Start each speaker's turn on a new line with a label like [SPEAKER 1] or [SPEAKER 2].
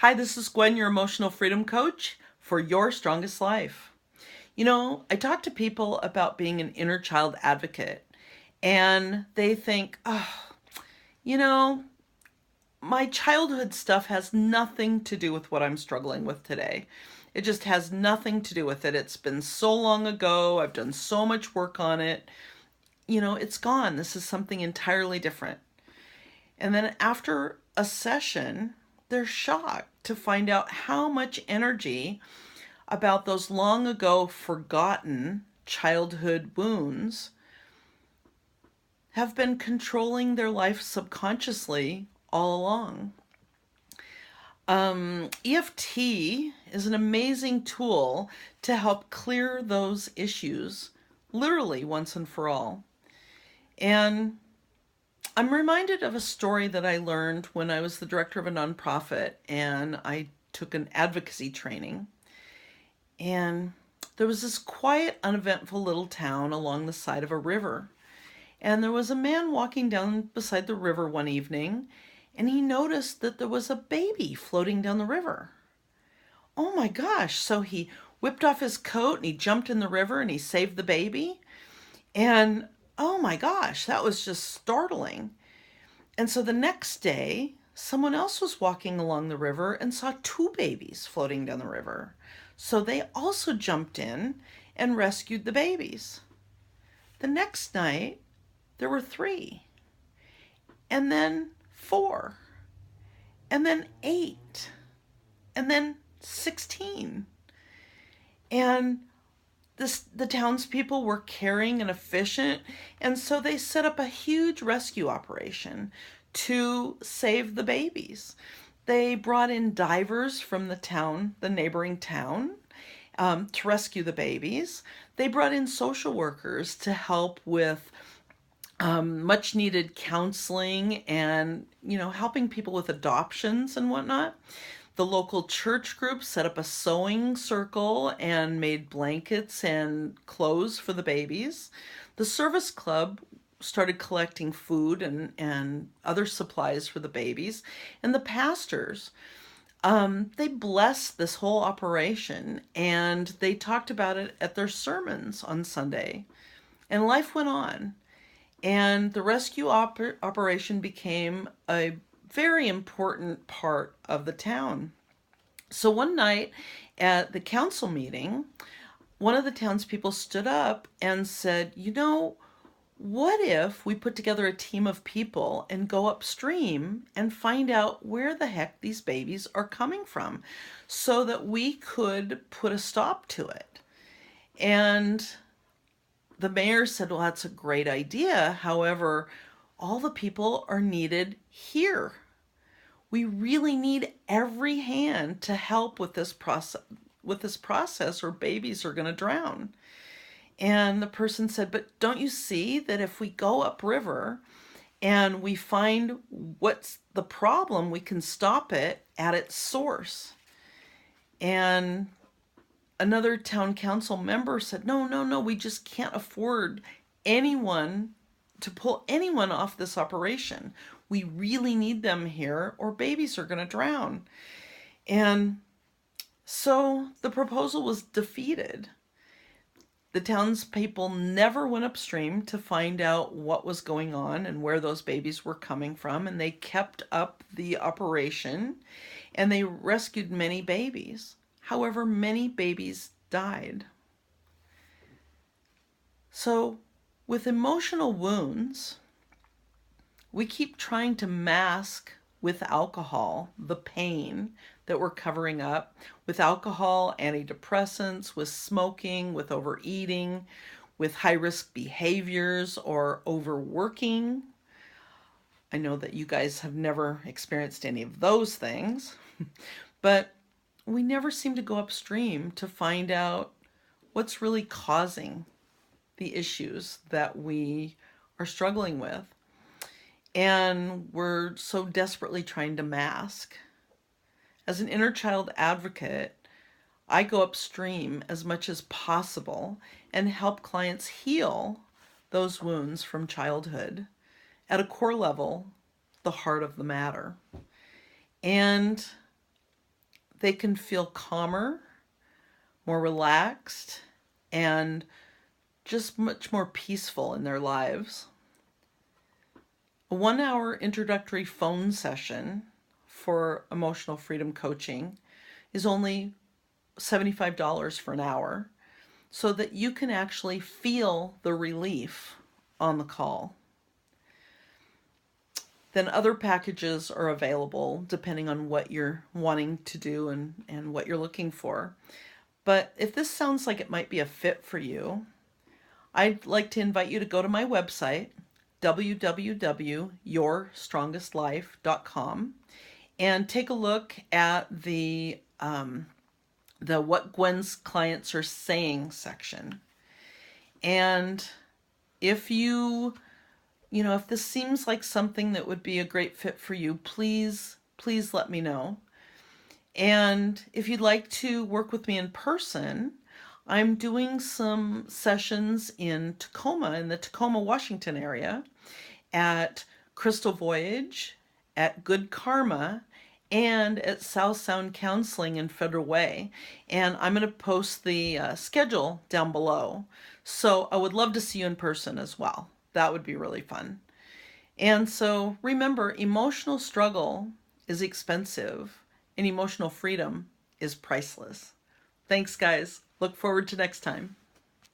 [SPEAKER 1] Hi, this is Gwen, your emotional freedom coach for your strongest life. I talk to people about being an inner child advocate, and they think, oh, you know, my childhood stuff has nothing to do with what I'm struggling with today. It just has nothing to do with it. It's been so long ago. I've done so much work on it. It's gone. This is something entirely different. And then after a session, they're shocked to find out how much energy about those long ago forgotten childhood wounds have been controlling their life subconsciously all along. EFT is an amazing tool to help clear those issues literally once and for all. And I'm reminded of a story that I learned when I was the director of a nonprofit and I took an advocacy training. And there was this quiet, uneventful little town along the side of a river. And there was a man walking down beside the river one evening, and he noticed that there was a baby floating down the river. Oh my gosh. So he whipped off his coat and he jumped in the river and he saved the baby. And oh my gosh, that was just startling. And so the next day, someone else was walking along the river and saw two babies floating down the river. So they also jumped in and rescued the babies. The next night, there were three, and then four, and then eight, and then 16. And the townspeople were caring and efficient, and so they set up a huge rescue operation to save the babies. They brought in divers from the neighboring town, to rescue the babies. They brought in social workers to help with much needed counseling and, helping people with adoptions and whatnot. The local church group set up a sewing circle and made blankets and clothes for the babies. The service club started collecting food and other supplies for the babies. And the pastors, they blessed this whole operation and they talked about it at their sermons on Sunday. And life went on. And the rescue operation became a very important part of the town. So one night at the council meeting, one of the townspeople stood up and said, what if we put together a team of people and go upstream and find out where the heck these babies are coming from so that we could put a stop to it? And the mayor said, well, that's a great idea. However, all the people are needed here. We really need every hand to help with this process or babies are going to drown. And the person said, but don't you see that if we go upriver and we find what's the problem, we can stop it at its source? And another town council member said, no, we just can't afford anyone to pull anyone off this operation. We really need them here or babies are going to drown. And so the proposal was defeated. The townspeople never went upstream to find out what was going on and where those babies were coming from, and they kept up the operation and they rescued many babies. However, many babies died. So, with emotional wounds, we keep trying to mask with alcohol the pain that we're covering up, with alcohol, antidepressants, with smoking, with overeating, with high-risk behaviors or overworking. I know that you guys have never experienced any of those things, but we never seem to go upstream to find out what's really causing the issues that we are struggling with. And we're so desperately trying to mask. As an inner child advocate, I go upstream as much as possible and help clients heal those wounds from childhood at a core level, the heart of the matter. And they can feel calmer, more relaxed, and just much more peaceful in their lives. A 1 hour introductory phone session for emotional freedom coaching is only $75 for an hour, so that you can actually feel the relief on the call. Then other packages are available depending on what you're wanting to do and what you're looking for. But if this sounds like it might be a fit for you, I'd like to invite you to go to my website, www.yourstrongestlife.com, and take a look at the What Gwen's Clients Are Saying section. And if if this seems like something that would be a great fit for you, please let me know. And if you'd like to work with me in person, I'm doing some sessions in the Tacoma, Washington area, at Crystal Voyage, at Good Karma, and at South Sound Counseling in Federal Way. And I'm going to post the schedule down below. So I would love to see you in person as well. That would be really fun. And so remember, emotional struggle is expensive and emotional freedom is priceless. Thanks, guys. Look forward to next time.